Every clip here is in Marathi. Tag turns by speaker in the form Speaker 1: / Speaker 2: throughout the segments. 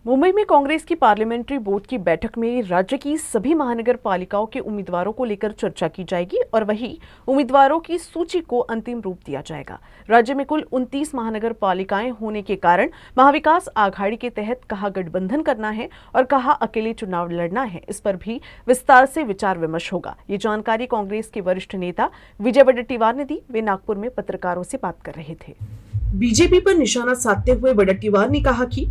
Speaker 1: मुंबई में कांग्रेस की पार्लियामेंट्री बोर्ड की बैठक में राज्य की सभी महानगर पालिकाओं के उम्मीदवारों को लेकर चर्चा की जाएगी और वही उम्मीदवारों की सूची को अंतिम रूप दिया जाएगा। राज्य में कुल 29 महानगर पालिकाएं होने के कारण महाविकास आघाड़ी के तहत कहाँ गठबंधन करना है और कहाँ अकेले चुनाव लड़ना है, इस पर भी विस्तार से विचार विमर्श होगा। ये जानकारी कांग्रेस के वरिष्ठ नेता विजय वडेट्टीवार ने दी। वे नागपुर में पत्रकारों से बात कर रहे थे। बीजेपी पर निशाना साधते हुए वडेट्टीवार ने कहा कि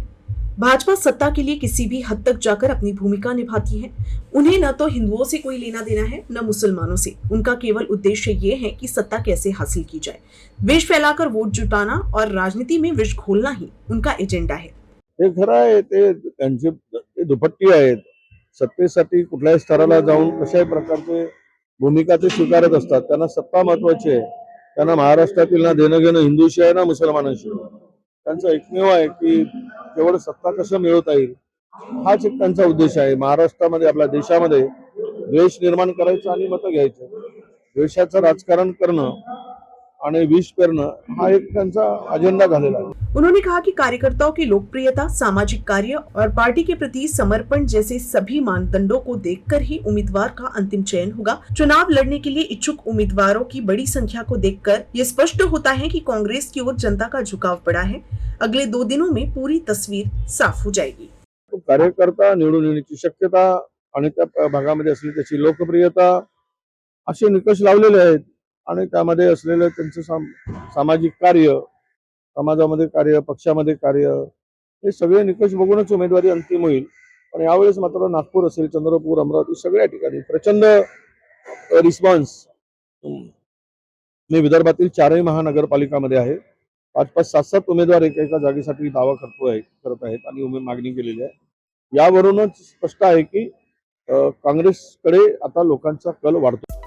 Speaker 1: भाजपा सत्ता के लिए किसी भी हद तक जाकर अपनी भूमिका निभाती है। उन्हें न तो हिंदुओं से कोई लेना देना है, न मुसलमानों से। उनका केवल उद्देश्य ये है कि सत्ता कैसे हासिल की जाए। विष फैलाकर वोट जुटाना और राजनीति में विष घोलना ही उनका एजेंडा है।
Speaker 2: हे खरं आहे, ते दुपट्टी आहेत. सत्तेसाठी कुठल्याही स्तराला जाऊन कशाही प्रकारचे भूमिका ते स्वीकारत असतात. त्यांना सत्ता महत्वाची आहे. त्यांना महाराष्ट्रातील ना देणं घेणं हिंदूशी आहे ना मुसलमानांशी. त्यांचं एकमेव आहे की केवळ सत्ता कसं मिळवता येईल हाच एक त्यांचा उद्देश आहे. महाराष्ट्रामध्ये आपल्या देशामध्ये द्वेष निर्माण करायचा आणि मतं घ्यायचं, द्वेषाचं राजकारण करणं आणि विष पेरणं हा एक त्यांचा अजेंडा झालेला आहे।
Speaker 1: उन्होंने कहा कि कार्यकर्ताओं की लोकप्रियता, सामाजिक कार्य और पार्टी के प्रति समर्पण जैसे सभी मानदंडों को देखकर ही उम्मीदवार का अंतिम चयन होगा। चुनाव लड़ने के लिए इच्छुक उम्मीदवारों की बड़ी संख्या को देखकर ये स्पष्ट होता है कि कांग्रेस की ओर जनता का झुकाव पड़ा है। अगले 2 दिनों में पूरी तस्वीर साफ हो जाएगी।
Speaker 2: तो कार्यकर्ता निवडून येण्याची शक्यता आणि त्या भागामध्ये असलेली त्याची लोकप्रियता असे निकष लावलेले आहेत आणि त्यामध्ये असलेलं त्यांचं सामाजिक कार्य, समाजामध्ये कार्य, पक्षामध्ये कार्य, हे सगळे निकष बघूनच उमेदवारी अंतिम होईल। पण यावेळेस मात्र नागपूर असेल, चंद्रपूर, अमरावती सगळ्या ठिकाणी प्रचंड रिस्पॉन्स मी विदर्भातील 4ही महानगरपालिकामध्ये आहे। 5-5, 7-7 उमेदवार एका जागेसाठी दावा करत आहेत आणि मागणी केलेली आहे। यावरूनच स्पष्ट आहे की काँग्रेसकडे आता लोकांचा कल वाढतो।